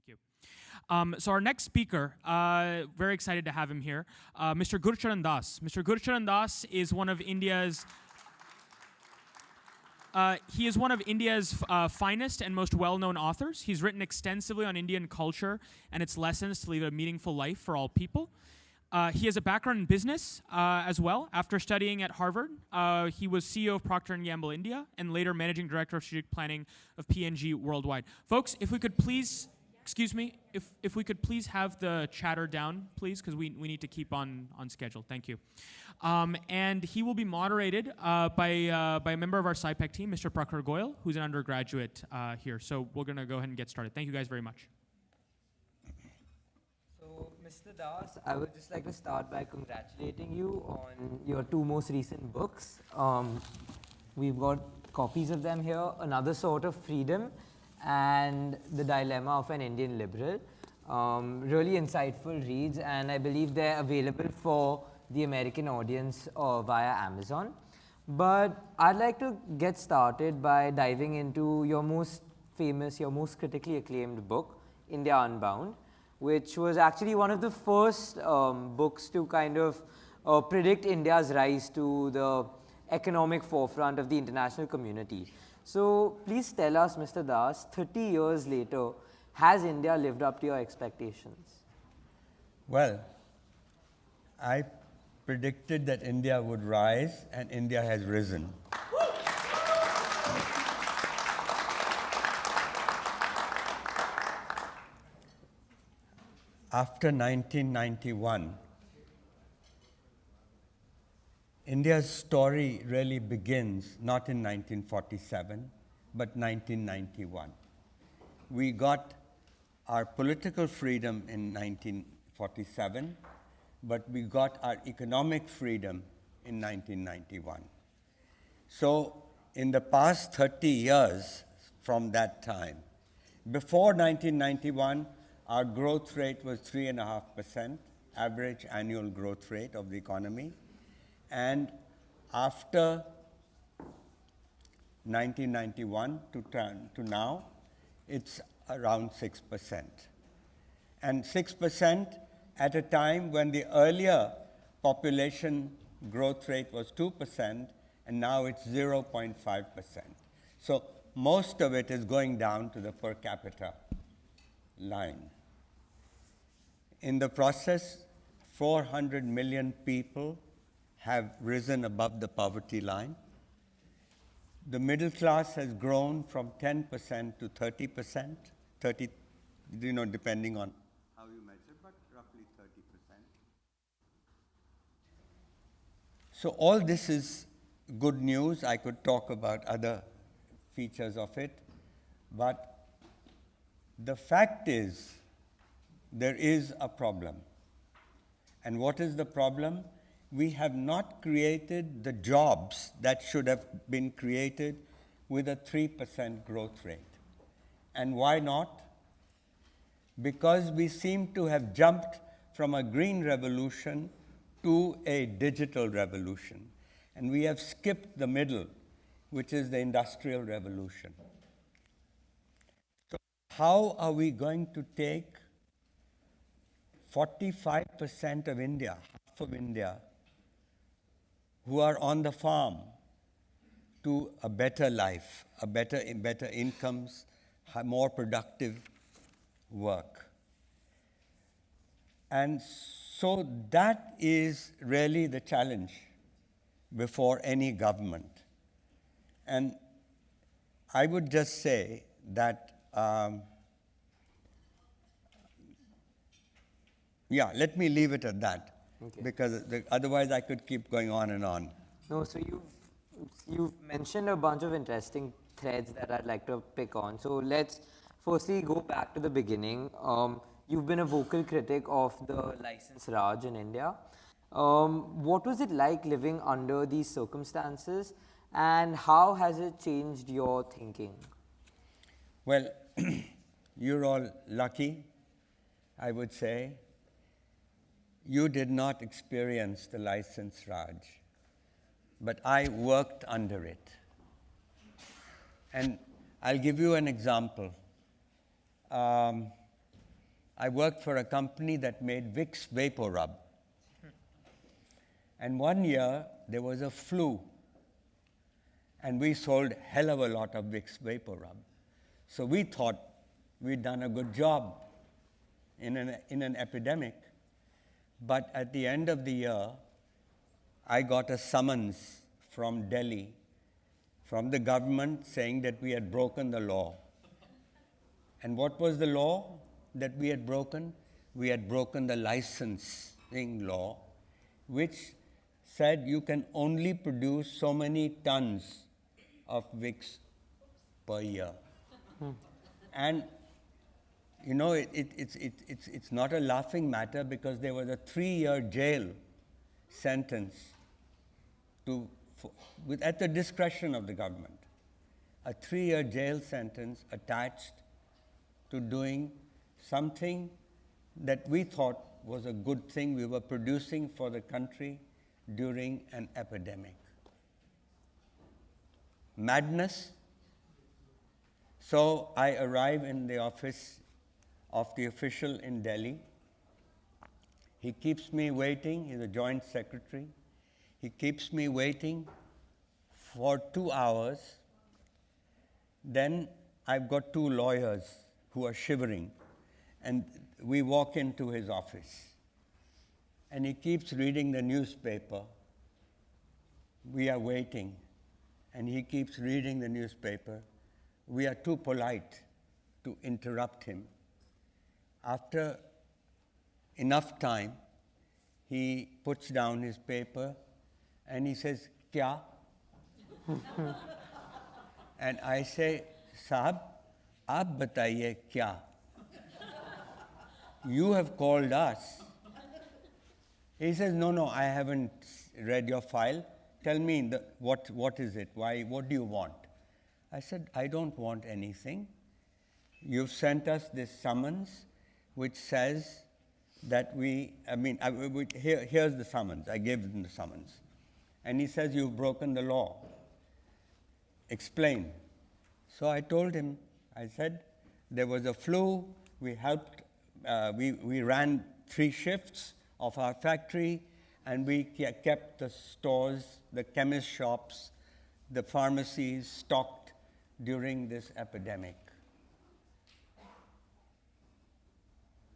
Thank you. So our next speaker, very excited to have him here, Mr. Gurcharan Das. Mr. Gurcharan Das is one of India's finest and most well-known authors. He's written extensively on Indian culture and its lessons to lead a meaningful life for all people. He has a background in business as well. After studying at Harvard, he was CEO of Procter & Gamble India and later Managing Director of Strategic Planning of P&G Worldwide. Folks, if we could please, excuse me, if we could please have the chatter down, please, because we need to keep on schedule. Thank you. And he will be moderated by a member of our SIPEC team, Mr. Prakhar Goel, who's an undergraduate here. So we're going to go ahead and get started. Thank you guys very much. So, Mr. Das, I would just like to start by congratulating you on your two most recent books. We've got copies of them here, Another Sort of Freedom and The Dilemma of an Indian Liberal. Really insightful reads, and I believe they're available for the American audience via Amazon. But I'd like to get started by diving into your most famous, your most critically acclaimed book, India Unbound, which was actually one of the first books to kind of predict India's rise to the economic forefront of the international community. So please tell us, Mr. Das, 30 years later, has India lived up to your expectations? Well, I predicted that India would rise, and India has risen. After 1991, India's story really begins not in 1947, but 1991. We got our political freedom in 1947, but we got our economic freedom in 1991. So in the past 30 years from that time, before 1991, our growth rate was 3.5%, average annual growth rate of the economy. And after 1991 to now, it's around 6%. And 6% at a time when the earlier population growth rate was 2%, and now it's 0.5%. So most of it is going down to the per capita line. In the process, 400 million people have risen above the poverty line. The middle class has grown from 10% to 30%, depending on how you measure, but roughly 30%. So all this is good news. I could talk about other features of it, but the fact is there is a problem. And what is the problem? We have not created the jobs that should have been created with a 3% growth rate. And why not? Because we seem to have jumped from a green revolution to a digital revolution. And we have skipped the middle, which is the industrial revolution. So how are we going to take 45% of India, half of India, who are on the farm to a better life, better incomes, more productive work? And so that is really the challenge before any government. And I would just say that, let me leave it at that. Okay. Because otherwise I could keep going on and on. No, so you've mentioned a bunch of interesting threads that I'd like to pick on. So let's firstly go back to the beginning. You've been a vocal critic of the license Raj in India. What was it like living under these circumstances, and how has it changed your thinking? Well, you're all lucky, I would say. You did not experience the license Raj, but I worked under it. And I'll give you an example. I worked for a company that made Vicks Vapor Rub. And one year, there was a flu, and we sold hell of a lot of Vicks Vapor Rub. So we thought we'd done a good job in an epidemic. But at the end of the year, I got a summons from Delhi, from the government, saying that we had broken the law. And what was the law that we had broken? We had broken the licensing law, which said you can only produce so many tons of Vicks per year. And you know, it's not a laughing matter, because there was a 3-year jail sentence at the discretion of the government. A 3-year jail sentence attached to doing something that we thought was a good thing we were producing for the country during an epidemic. Madness. So I arrive in the office of the official in Delhi. He keeps me waiting. He's a joint secretary. He keeps me waiting for 2 hours. Then I've got 2 lawyers who are shivering, and we walk into his office. And he keeps reading the newspaper. We are waiting, and he keeps reading the newspaper. We are too polite to interrupt him. After enough time, he puts down his paper and he says, "Kya?" And I say, "Sahab, aap bataiye kya? You have called us." He says, "No, I haven't read your file. Tell me what is it? Why? What do you want?" I said, "I don't want anything. You've sent us this summons which says that here's the summons." I gave him the summons. And he says, "You've broken the law. Explain." So I told him, I said, there was a flu. We helped, we ran 3 shifts of our factory, and we kept the stores, the chemist shops, the pharmacies stocked during this epidemic.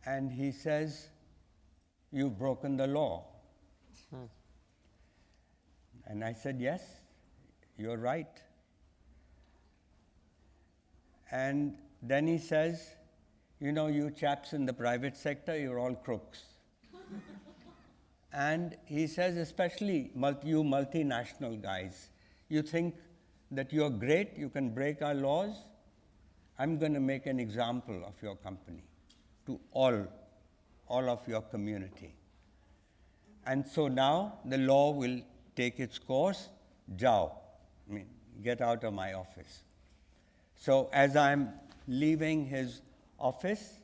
And he says, "You've broken the law." And I said, "Yes, you're right." And then he says, "You know, you chaps in the private sector, you're all crooks." And he says, especially you multinational guys, you think that you're great, you can break our laws? I'm going to make an example of your company to all of your community. And so now the law will take its course. Jao. Get out of my office. So as I'm leaving his office,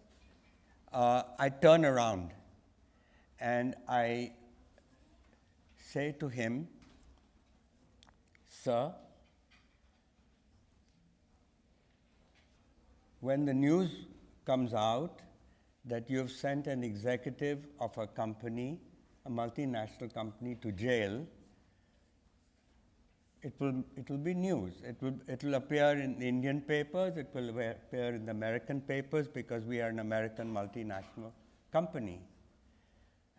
I turn around and I say to him, "Sir, when the news comes out that you've sent an executive of a company, a multinational company, to jail, it will be news. It will appear in the Indian papers, it will appear in the American papers, because we are an American multinational company."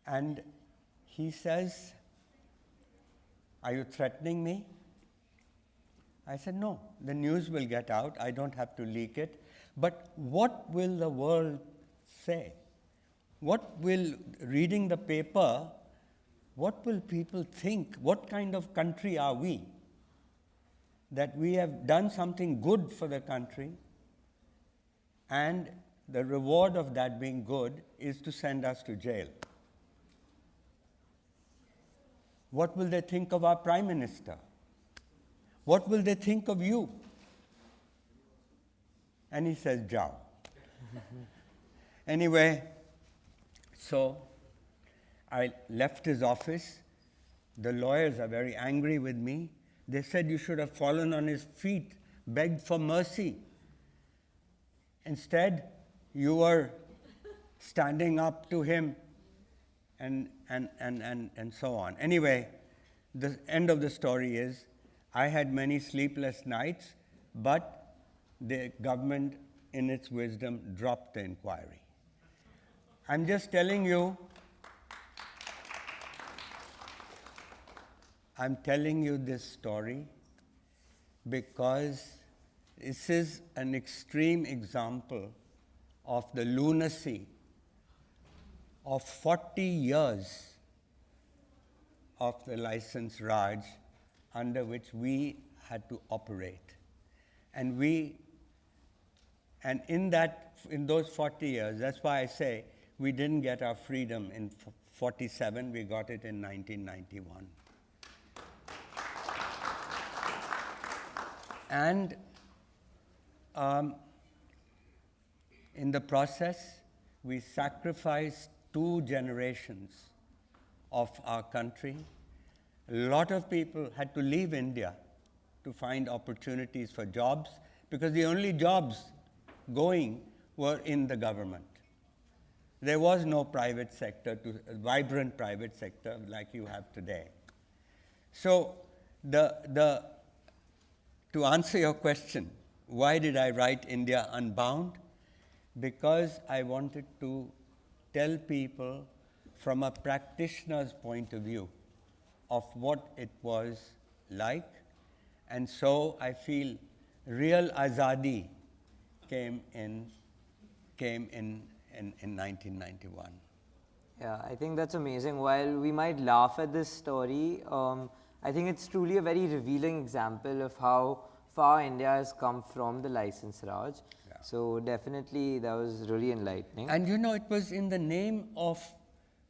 And he says, "Are you threatening me?" I said, "No, the news will get out. I don't have to leak it. But what will the world say? What will, reading the paper, what will people think? What kind of country are we? That we have done something good for the country, and the reward of that being good is to send us to jail. What will they think of our Prime Minister? What will they think of you?" And he says, "Jao." Anyway, so I left his office. The lawyers are very angry with me. They said, "You should have fallen on his feet, begged for mercy. Instead, you were standing up to him, and so on. Anyway, the end of the story is, I had many sleepless nights, but the government, in its wisdom, dropped the inquiry. I'm just telling you, I'm telling you this story because this is an extreme example of the lunacy of 40 years of the license Raj under which we had to operate. And in those 40 years, that's why I say we didn't get our freedom in 47, we got it in 1991. And in the process, we sacrificed 2 generations of our country. A lot of people had to leave India to find opportunities for jobs because the only jobs going were in the government. There was no private sector, vibrant private sector like you have today. So to answer your question, why did I write India Unbound? Because I wanted to tell people from a practitioner's point of view of what it was like. And so I feel real azadi came in 1991. Yeah, I think that's amazing. While we might laugh at this story, I think it's truly a very revealing example of how far India has come from the license Raj. Yeah. So definitely that was really enlightening. And you know, it was in the name of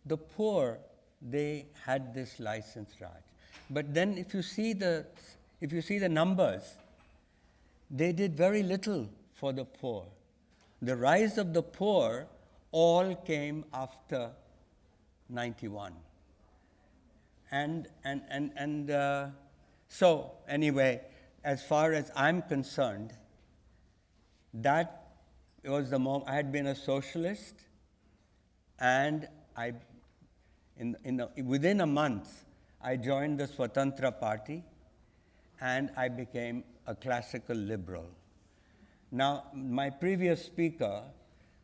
the poor they had this license Raj. But then if you see the numbers, they did very little for the poor. The rise of the poor all came after 91. So anyway, as far as I'm concerned, that was the moment. I had been a socialist, and within a month, I joined the Swatantra Party, and I became a classical liberal. Now, my previous speaker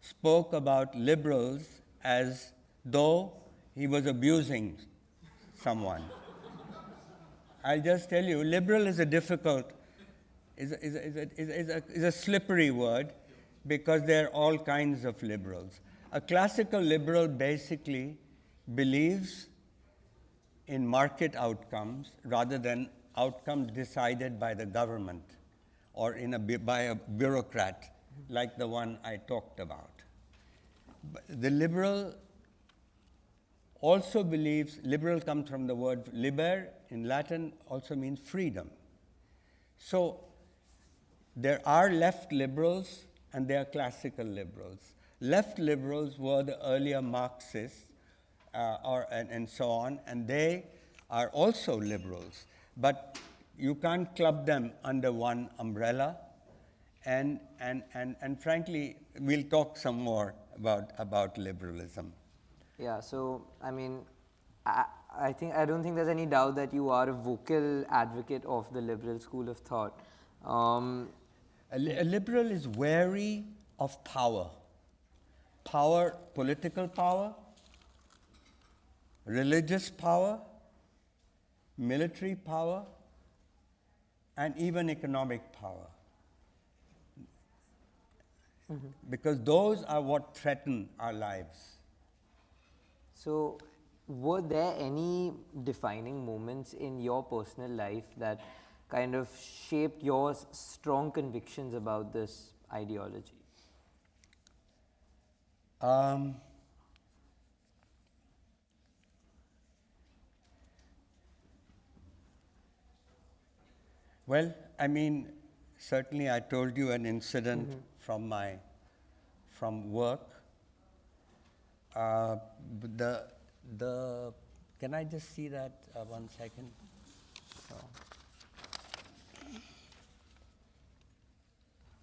spoke about liberals as though he was abusing someone. I'll just tell you, liberal is a slippery word because there are all kinds of liberals. A classical liberal basically believes in market outcomes rather than outcomes decided by the government or by a bureaucrat like the one I talked about. The liberal also believes, liberal comes from the word liber in Latin, also means freedom. So there are left liberals and there are classical liberals. Left liberals were the earlier Marxists and so on, and they are also liberals. But you can't club them under one umbrella. And frankly, we'll talk some more about liberalism. Yeah, so I mean, I don't think there's any doubt that you are a vocal advocate of the liberal school of thought. A liberal is wary of power. Power, political power, religious power, military power, and even economic power. Mm-hmm. Because those are what threaten our lives. So, were there any defining moments in your personal life that kind of shaped your strong convictions about this ideology? Well, I mean, certainly I told you an incident from work. Can I just see that 1 second?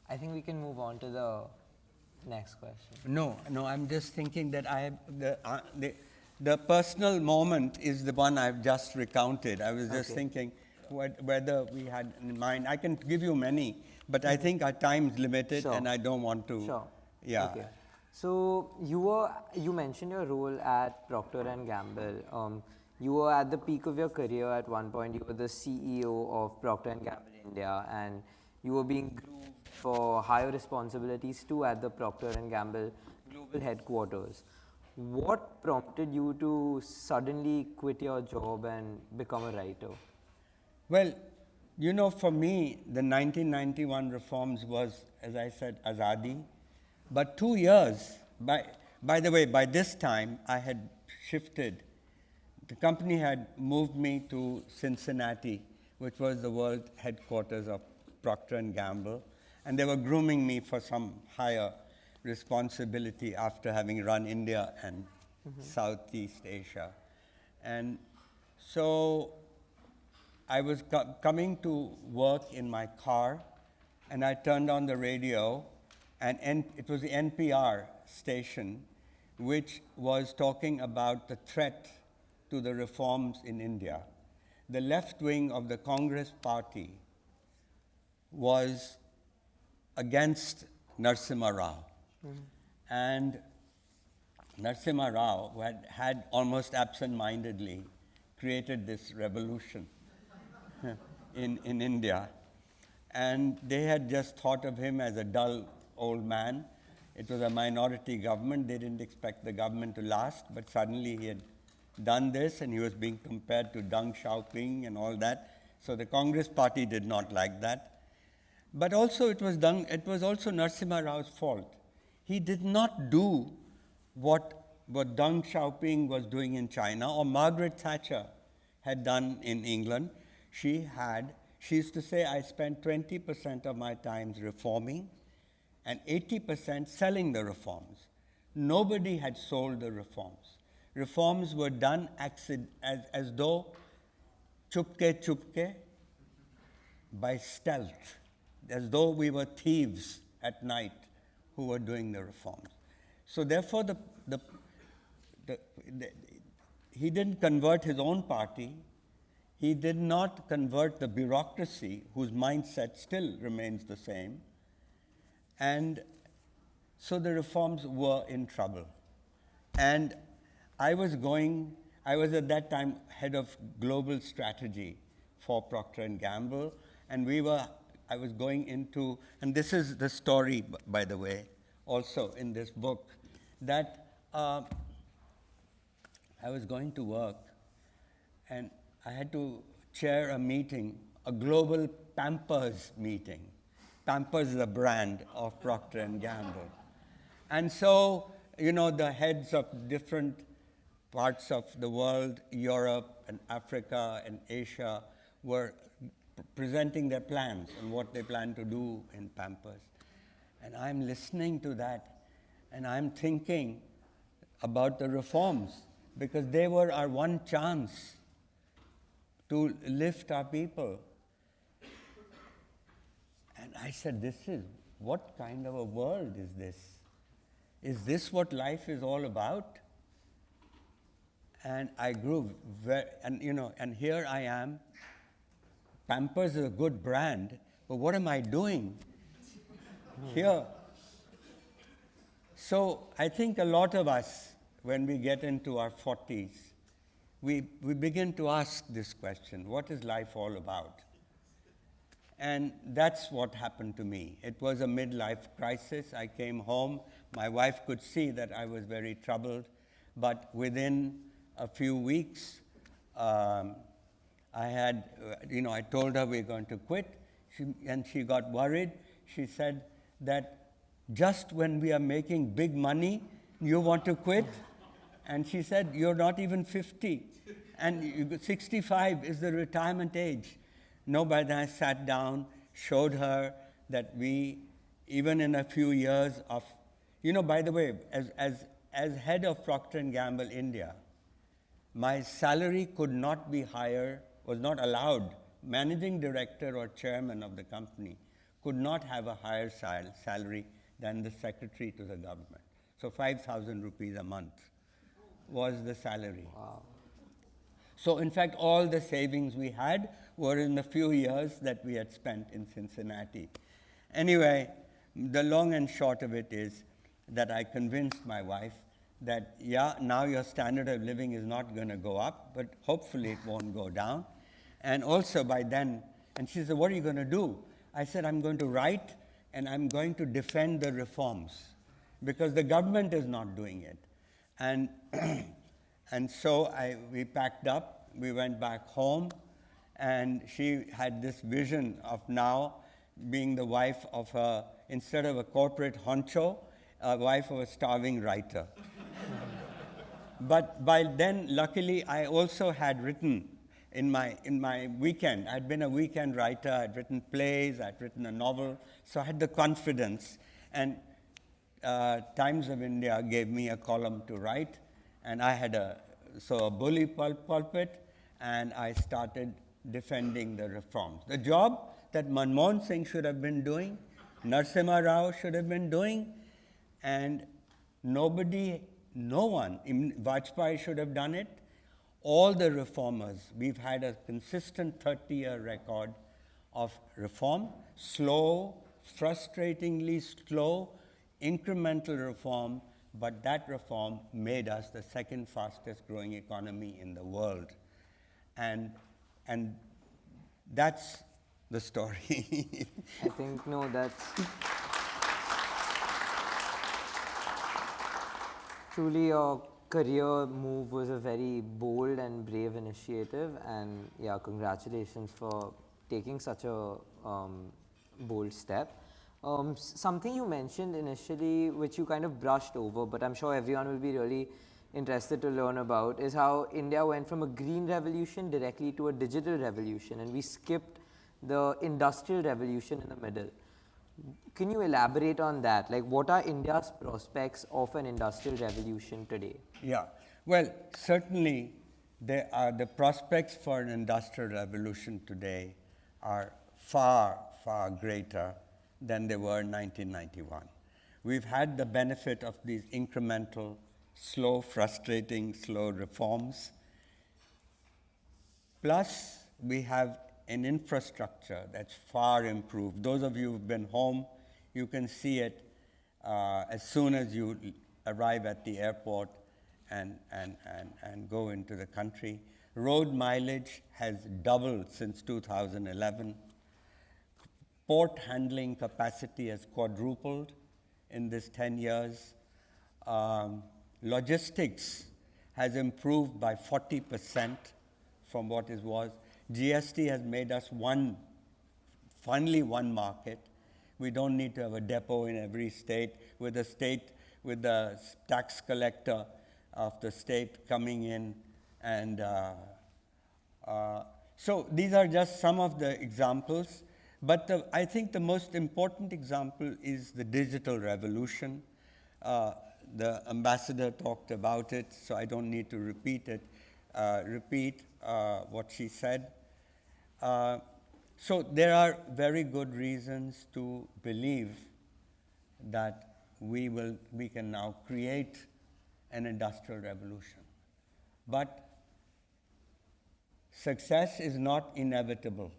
I think we can move on to the next question. No, I'm just thinking that the personal moment is the one I've just recounted. I was just thinking whether we had in mind. I can give you many, but I think our time's limited, and I don't want to. Sure. Yeah. Okay. So you mentioned your role at Procter and Gamble. You were at the peak of your career at one point. You were the CEO of Procter and Gamble India, and you were being groomed for higher responsibilities too at the Procter and Gamble global headquarters. What prompted you to suddenly quit your job and become a writer? Well, for me, the 1991 reforms was, as I said, Azadi. But 2 years, by the way, by this time, I had shifted. The company had moved me to Cincinnati, which was the world headquarters of Procter and Gamble, and they were grooming me for some higher responsibility after having run India and Southeast Asia. And so I was coming to work in my car, and I turned on the radio, and it was the NPR station, which was talking about the threat to the reforms in India. The left wing of the Congress party was against Narasimha Rao. And Narasimha Rao had almost absent-mindedly created this revolution in India. And they had just thought of him as a dull old man. It was a minority government. They didn't expect the government to last, but suddenly he had done this, and he was being compared to Deng Xiaoping and all that. So the Congress party did not like that. But also it was also Narasimha Rao's fault. He did not do what Deng Xiaoping was doing in China or Margaret Thatcher had done in England. She used to say, I spent 20% of my time reforming and 80% selling the reforms. Nobody had sold the reforms. Reforms were done as though chupke, by stealth, as though we were thieves at night who were doing the reforms. So therefore, he didn't convert his own party. He did not convert the bureaucracy, whose mindset still remains the same. And so the reforms were in trouble. And I was at that time head of global strategy for Procter & Gamble, and I was going into, and this is the story, by the way, also in this book, that I was going to work, and I had to chair a meeting, a global Pampers meeting. Pampers is a brand of Procter & Gamble. And so, the heads of different parts of the world, Europe and Africa and Asia, were presenting their plans and what they plan to do in Pampers. And I'm listening to that, and I'm thinking about the reforms, because they were our one chance to lift our people. And I said, what kind of a world is this? Is this what life is all about? And I grew and here I am. Pampers is a good brand, but what am I doing here? So I think a lot of us, when we get into our 40s, we begin to ask this question, what is life all about? And that's what happened to me. It was a midlife crisis. I came home. My wife could see that I was very troubled, but within a few weeks, I told her we're going to quit, and she got worried. She said that just when we are making big money, you want to quit? And she said, you're not even 50, and 65 is the retirement age. No, but then I sat down, showed her that even in a few years of, by the way, as head of Procter & Gamble India, my salary could not be higher, was not allowed. Managing director or chairman of the company could not have a higher salary than the secretary to the government. So 5,000 rupees a month was the salary. Wow. So in fact, all the savings we had were in the few years that we had spent in Cincinnati. Anyway, the long and short of it is that I convinced my wife that, yeah, now your standard of living is not going to go up, but hopefully it won't go down. And also by then, and she said, what are you going to do? I said, I'm going to write and I'm going to defend the reforms because the government is not doing it. And, and so we packed up, we went back home, and she had this vision of now being the wife of a, instead of a corporate honcho, a wife of a starving writer. But by then, luckily, I also had written in my weekend. I'd been a weekend writer. I'd written plays. I'd written a novel. So I had the confidence. And Times of India gave me a column to write. And I had a bully pulpit. And I started defending the reforms. The job that Manmohan Singh should have been doing, Narasimha Rao should have been doing, and no one, Vajpayee should have done it. All the reformers, we've had a consistent 30-year record of reform, slow, frustratingly slow, incremental reform, but that reform made us the second fastest growing economy in the world. And that's the story. I think, no, that's truly your career move was a very bold and brave initiative, and yeah, congratulations for taking such a bold step. Something you mentioned initially, which you kind of brushed over, but I'm sure everyone will be really interested to learn about, is how India went from a green revolution directly to a digital revolution, and we skipped the industrial revolution in the middle. Can you elaborate on that? Like, what are India's prospects of an industrial revolution today? Yeah, well, certainly the prospects for an industrial revolution today are far, far greater than they were in 1991. We've had the benefit of these incremental, slow, frustrating, slow reforms. Plus, we have an infrastructure that's far improved. Those of you who've been home, you can see it as soon as you arrive at the airport and go into the country. Road mileage has doubled since 2011. Port handling capacity has quadrupled in this 10 years. Logistics has improved by 40% from what it was. GST has made us finally one market. We don't need to have a depot in every state with the tax collector of the state coming in. And so these are just some of the examples. But I think the most important example is the digital revolution. The ambassador talked about it, so I don't need to repeat what she said. So there are very good reasons to believe that we can now create an industrial revolution. But success is not inevitable.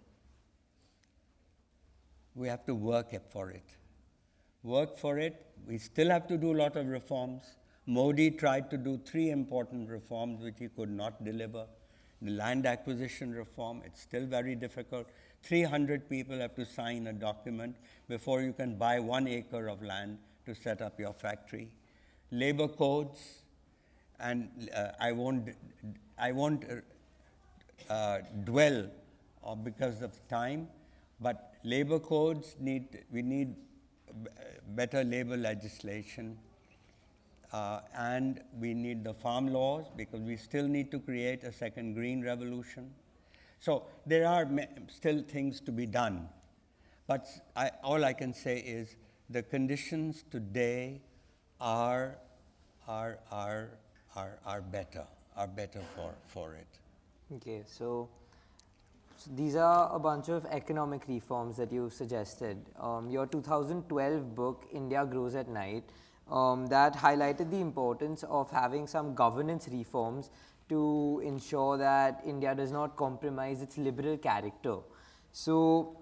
We have to work for it. Work for it. We still have to do a lot of reforms. Modi tried to do 3 important reforms which he could not deliver. The land acquisition reform, it's still very difficult. 300 people have to sign a document before you can buy 1 acre of land to set up your factory. Labor codes, and I won't dwell because of time, but labor codes we need better labor legislation. And we need the farm laws because we still need to create a second green revolution. So there are still things to be done. But all I can say is the conditions today are better for it. Okay, so So these are a bunch of economic reforms that you've suggested. Your 2012 book, India Grows at Night, that highlighted the importance of having some governance reforms to ensure that India does not compromise its liberal character. So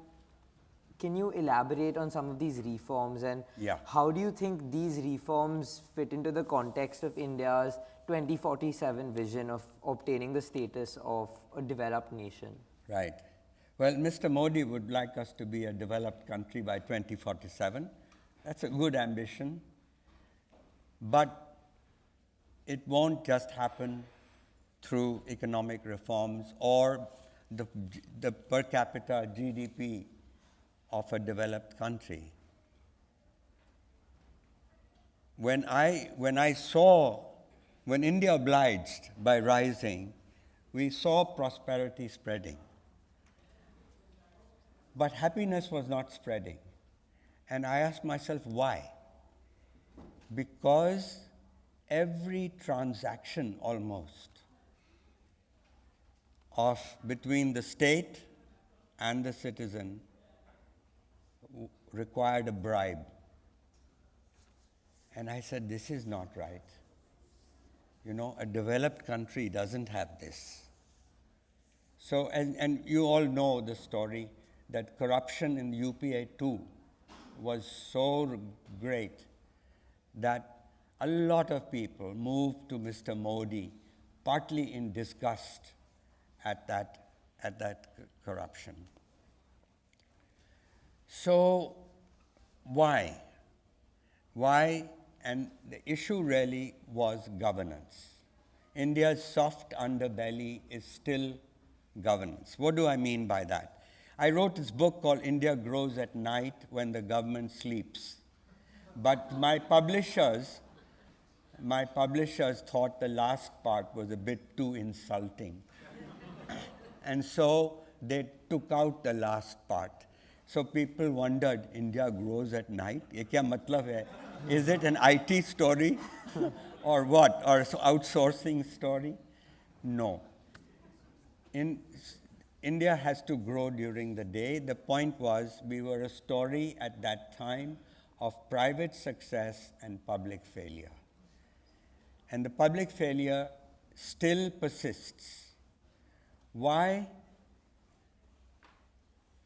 can you elaborate on some of these reforms, and how do you think these reforms fit into the context of India's 2047 vision of obtaining the status of a developed nation? Right. Well, Mr. Modi would like us to be a developed country by 2047. That's a good ambition. But it won't just happen through economic reforms or the per capita GDP of a developed country. When India obliged by rising, we saw prosperity spreading. But happiness was not spreading. And I asked myself, why? Because every transaction almost between the state and the citizen required a bribe. And I said, this is not right. You know, a developed country doesn't have this. So, and you all know the story that corruption in UPA 2 was so great that a lot of people moved to Mr. Modi, partly in disgust at that corruption. So why? Why? And the issue really was governance. India's soft underbelly is still governance. What do I mean by that? I wrote this book called India Grows at Night When the Government Sleeps. But my publishers thought the last part was a bit too insulting. And so they took out the last part. So people wondered, India grows at night? Ye kya matlab hai? Is it an IT story or what? Or outsourcing story? No. India has to grow during the day. The point was we were a story at that time of private success and public failure. And the public failure still persists. Why?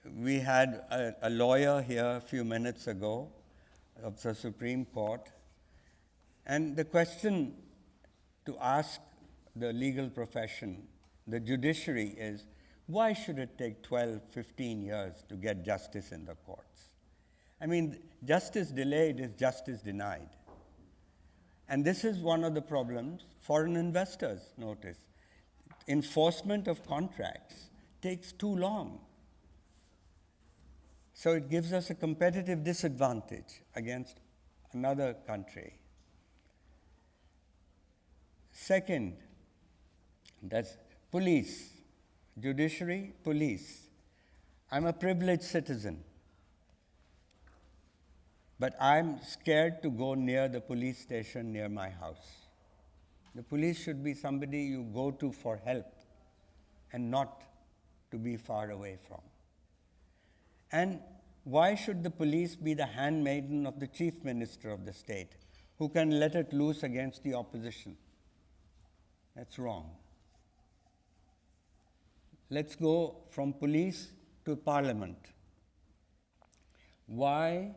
We had a lawyer here a few minutes ago of the Supreme Court, and the question to ask the legal profession, the judiciary, is why should it take 12, 15 years to get justice in the courts? I mean, justice delayed is justice denied. And this is one of the problems foreign investors notice. Enforcement of contracts takes too long. So it gives us a competitive disadvantage against another country. Second, that's police, judiciary, police. I'm a privileged citizen, but I'm scared to go near the police station near my house. The police should be somebody you go to for help and not to be far away from. And why should the police be the handmaiden of the chief minister of the state, who can let it loose against the opposition? That's wrong. Let's go from police to parliament. Why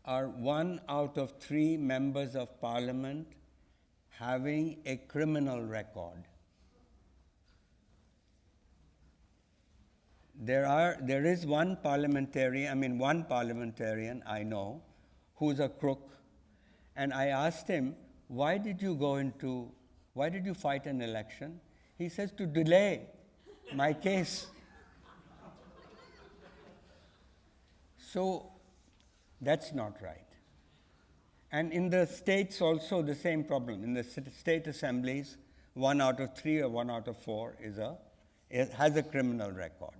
are 1 out of 3 members of parliament having a criminal record? There is one parliamentarian I know who's a crook, and I asked him, why did you fight an election? He says, to delay my case. So that's not right. And in the states also the same problem. In the state assemblies, 1 out of 3 or 1 out of 4 has a criminal record.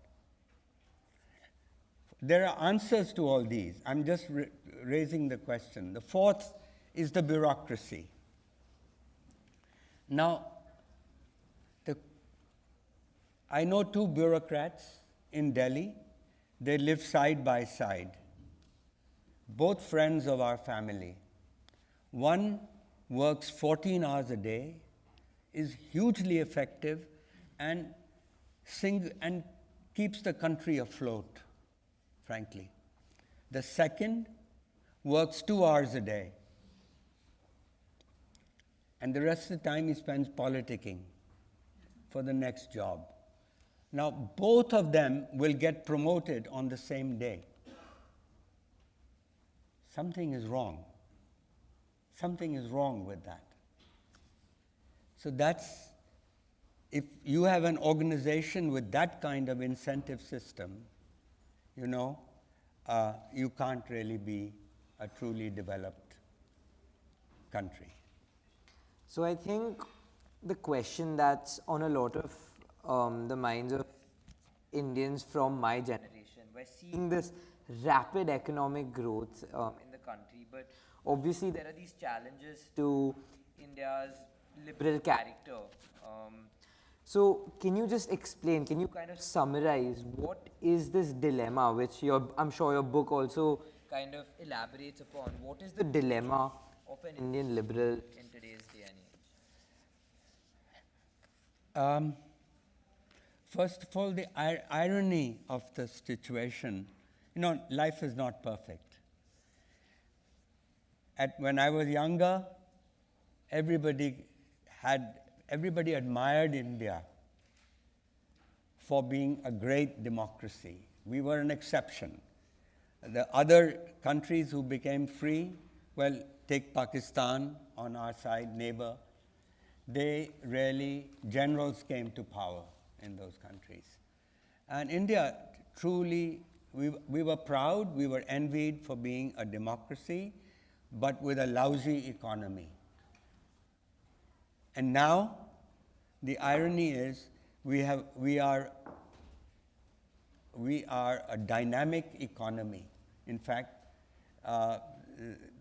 There are answers to all these. I'm just raising the question. The fourth is the bureaucracy. Now, I know 2 bureaucrats in Delhi. They live side by side. Both friends of our family. One works 14 hours a day, is hugely effective, and keeps the country afloat, frankly. The second works 2 hours a day, and the rest of the time he spends politicking for the next job. Now, both of them will get promoted on the same day. Something is wrong. Something is wrong with that. So that's, if you have an organization with that kind of incentive system, you can't really be a truly developed country. So I think the question that's on a lot of the minds of Indians from my generation, we're seeing this rapid economic growth in the country, but obviously there are these challenges to India's liberal character. So can you just explain, can you kind of summarize what is this dilemma, which I'm sure your book also kind of elaborates upon. What is the dilemma of an Indian liberal in today's day and age? First of all, the irony of the situation, life is not perfect. When I was younger, everybody admired India for being a great democracy. We were an exception. The other countries who became free, well, take Pakistan on our side, neighbor, generals came to power in those countries. And India, truly, we were proud, we were envied for being a democracy, but with a lousy economy. And now, the irony is, we are a dynamic economy. In fact,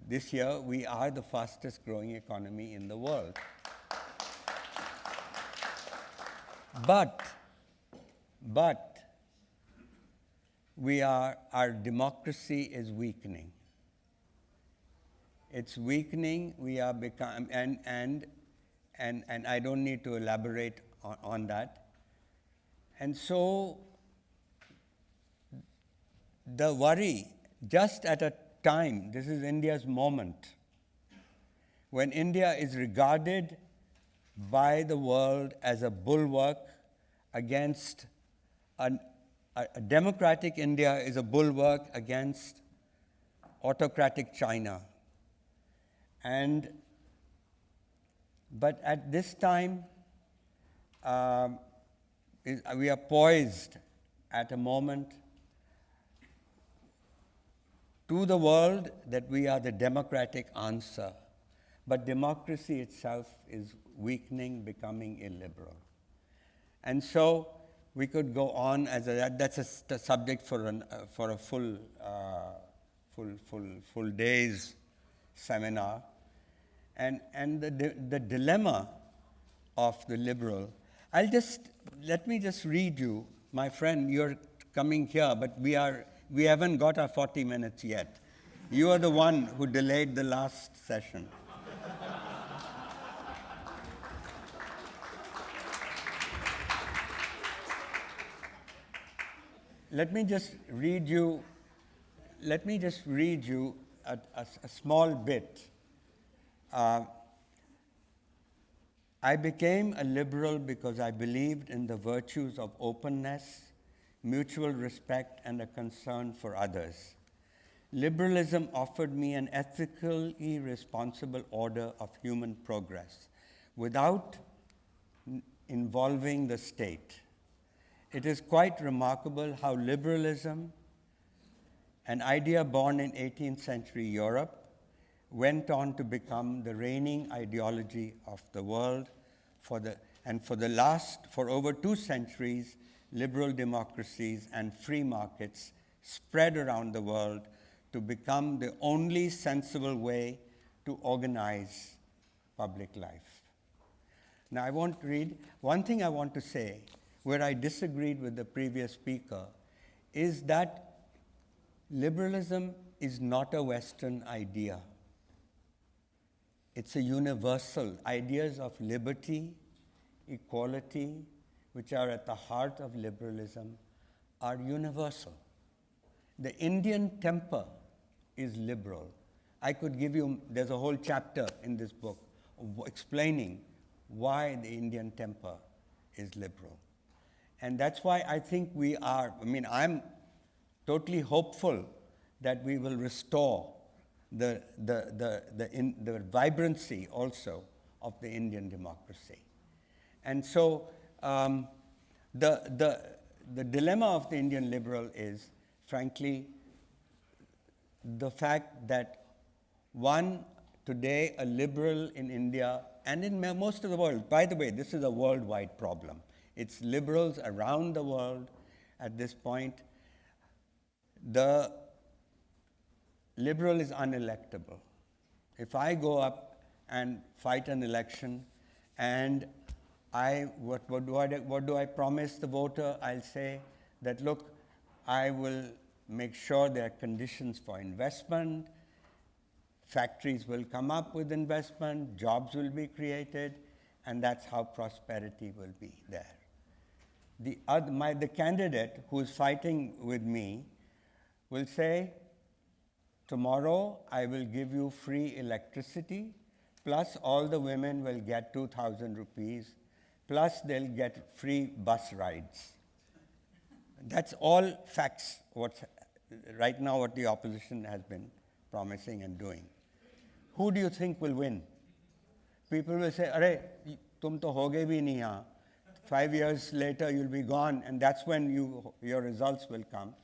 this year, we are the fastest growing economy in the world. But our democracy is weakening. It's weakening. We are becoming, and I don't need to elaborate on that. And so, the worry, just at a time, this is India's moment, when India is regarded by the world as a bulwark against a democratic India is a bulwark against autocratic China. But at this time, we are poised at a moment to the world that we are the democratic answer. But democracy itself is weakening, becoming illiberal. And so we could go on that's a subject for a full day's seminar. And the dilemma of the liberal. Let me just read you, my friend. You're coming here, but we haven't got our 40 minutes yet. You are the one who delayed the last session. Let me just read you a small bit. I became a liberal because I believed in the virtues of openness, mutual respect, and a concern for others. Liberalism offered me an ethically responsible order of human progress without involving the state. It is quite remarkable how liberalism, an idea born in 18th century Europe, went on to become the reigning ideology of the world for over 2 centuries, liberal democracies and free markets spread around the world to become the only sensible way to organize public life. Now I won't read. One thing I want to say, where I disagreed with the previous speaker, is that liberalism is not a Western idea. It's a universal. Ideas of liberty, equality, which are at the heart of liberalism, are universal. The Indian temper is liberal. I could give you, there's a whole chapter in this book explaining why the Indian temper is liberal. And that's why I think we are, I'm totally hopeful that we will restore the vibrancy also of the Indian democracy. And so the dilemma of the Indian liberal is, frankly, the fact that today a liberal in India and in most of the world, by the way, this is a worldwide problem. It's liberals around the world at this point. The liberal is unelectable. If I go up and fight an election and what do I promise the voter? I'll say that, look, I will make sure there are conditions for investment, factories will come up with investment, jobs will be created, and that's how prosperity will be there. The candidate who is fighting with me will say, tomorrow I will give you free electricity, plus all the women will get 2,000 rupees, plus they'll get free bus rides. That's all facts, right now what the opposition has been promising and doing. Who do you think will win? People will say, "Arey, tum to hoge bhi nahi yahan." 5 years later, you'll be gone, and that's when your results will come.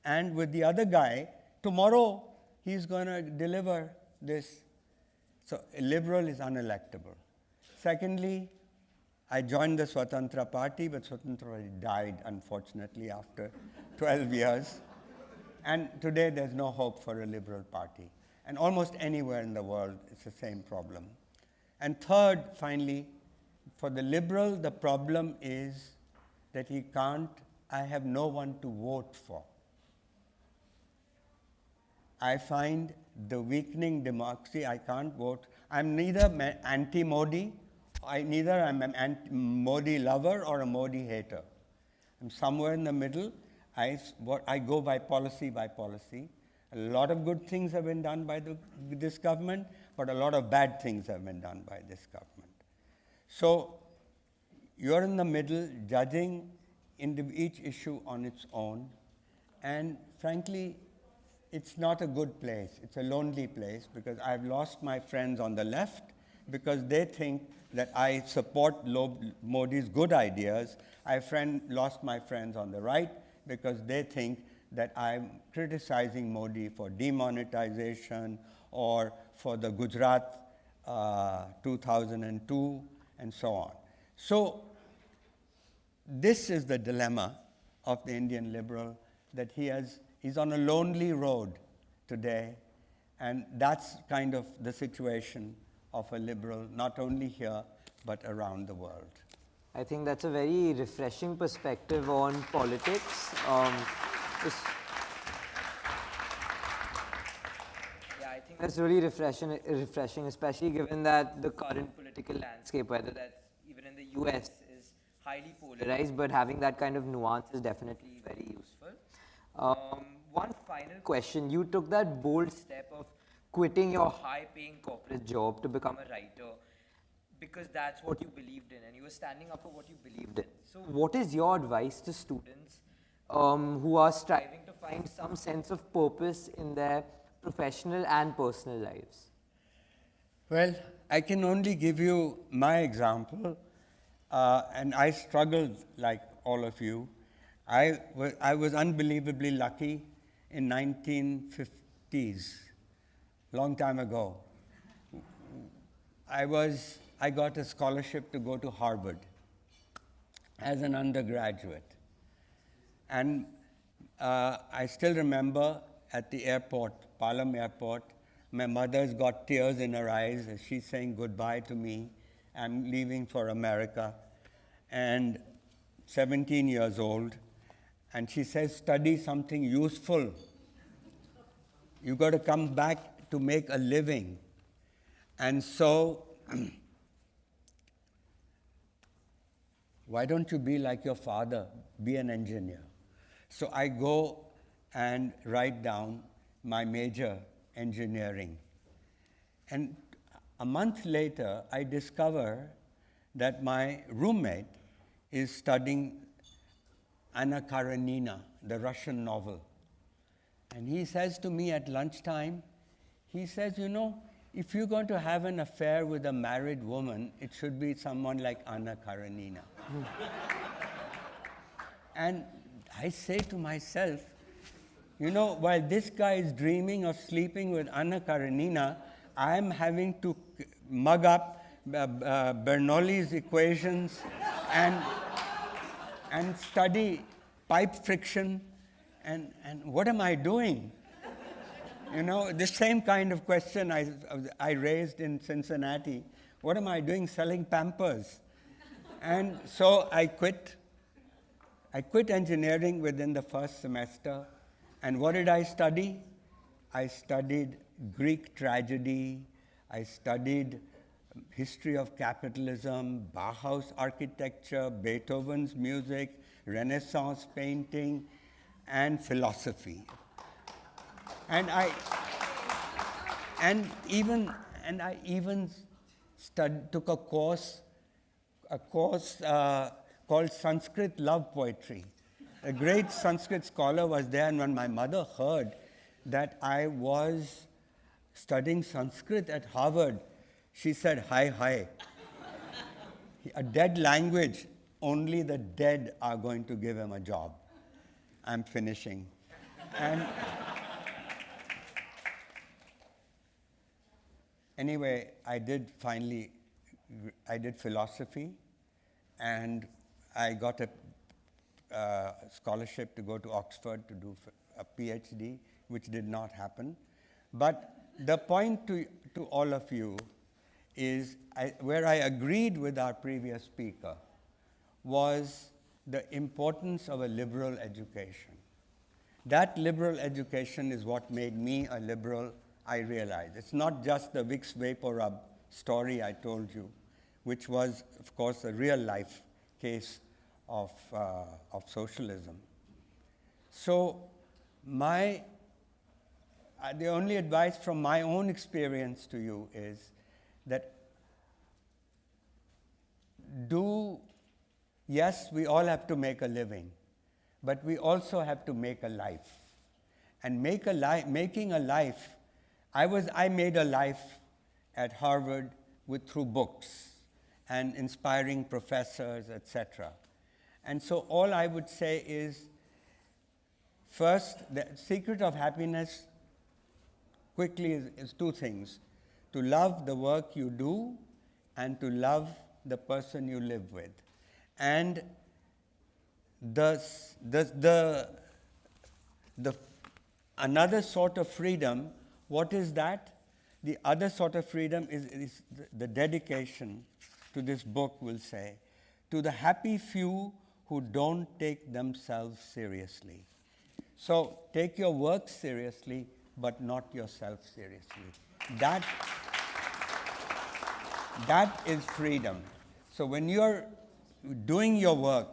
And with the other guy, tomorrow, he's going to deliver this. So a liberal is unelectable. Secondly, I joined the Swatantra Party, but Swatantra died, unfortunately, after 12 years. And today, there's no hope for a liberal party. And almost anywhere in the world, it's the same problem. And third, finally, for the liberal, the problem is that I have no one to vote for. I find the weakening democracy, I can't vote. I'm neither anti-Modi, neither I'm an Modi lover or a Modi hater. I'm somewhere in the middle. I go by policy. A lot of good things have been done by this government, but a lot of bad things have been done by this government. So you're in the middle, judging each issue on its own, and frankly, it's not a good place. It's a lonely place, because I've lost my friends on the left because they think that I support Modi's good ideas. I've lost my friends on the right because they think that I'm criticizing Modi for demonetization or for the Gujarat 2002 and so on. So this is the dilemma of the Indian liberal, that he's on a lonely road today, and that's kind of the situation of a liberal, not only here, but around the world. I think that's a very refreshing perspective on politics. I think that's really refreshing, especially given that the current political landscape, whether that's even in the US, is highly polarized, but having that kind of nuance is definitely very useful. One final question. You took that bold step of quitting your high-paying corporate job to become a writer because that's what you believed in, and you were standing up for what you believed in. So what is your advice to students who are striving to find some sense of purpose in their professional and personal lives? Well, I can only give you my example, and I struggled like all of you. I was unbelievably lucky in 1950s, long time ago. I got a scholarship to go to Harvard as an undergraduate. And I still remember at the airport, Palam Airport, my mother's got tears in her eyes as she's saying goodbye to me. I'm leaving for America, and 17 years old. And she says, study something useful. You've got to come back to make a living. And so, why don't you be like your father, be an engineer? So I go and write down my major, engineering. And a month later, I discover that my roommate is studying Anna Karenina, the Russian novel. And he says to me at lunchtime, he says, you know, if you're going to have an affair with a married woman, it should be someone like Anna Karenina. And I say to myself, you know, while this guy is dreaming of sleeping with Anna Karenina, I'm having to mug up Bernoulli's equations and study pipe friction, and what am I doing? You know, the same kind of question I raised in Cincinnati. What am I doing selling Pampers? And so I quit. I quit engineering within the first semester. And what did I study? I studied Greek tragedy. I studied history of capitalism, Bauhaus architecture, Beethoven's music, Renaissance painting, and philosophy. And I even took a course called Sanskrit Love Poetry. A great Sanskrit scholar was there, and when my mother heard that I was studying Sanskrit at Harvard, she said, hi, hi. A dead language, only the dead are going to give him a job. I'm finishing. And anyway, I did philosophy, and I got a scholarship to go to Oxford to do a PhD, which did not happen. But the point to all of you is, where I agreed with our previous speaker, was the importance of a liberal education. That liberal education is what made me a liberal, I realize. It's not just the Vicks VapoRub story I told you, which was, of course, a real-life case of socialism. So the only advice from my own experience to you is that yes, we all have to make a living, but we also have to make a life. And making a life, I made a life at Harvard through books and inspiring professors, etc. And so all I would say is, first, the secret of happiness, quickly, is two things: to love the work you do and to love the person you live with. And another sort of freedom, what is that? The other sort of freedom is the dedication to this book, will say, to the happy few who don't take themselves seriously. So take your work seriously, but not yourself seriously. That is freedom. So when you're doing your work,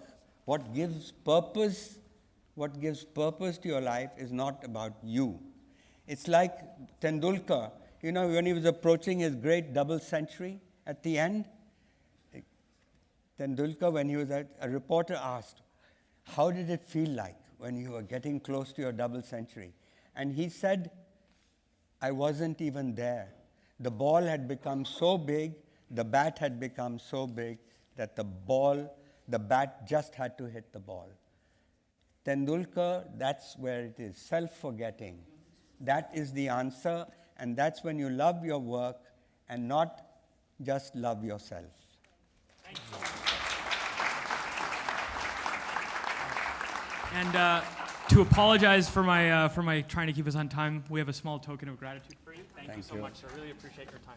what gives purpose to your life is not about you. It's like Tendulkar, you know, when he was approaching his great double century at the end, Tendulkar, when he was a reporter asked, how did it feel like when you were getting close to your double century? And he said, I wasn't even there. The ball had become so big, the bat had become so big that the bat just had to hit the ball. Tendulkar, that's where it is, self-forgetting. That is the answer, and that's when you love your work and not just love yourself. Thank you. And to apologize for my trying to keep us on time, we have a small token of gratitude for you. Thank you so much, sir. Really appreciate your time.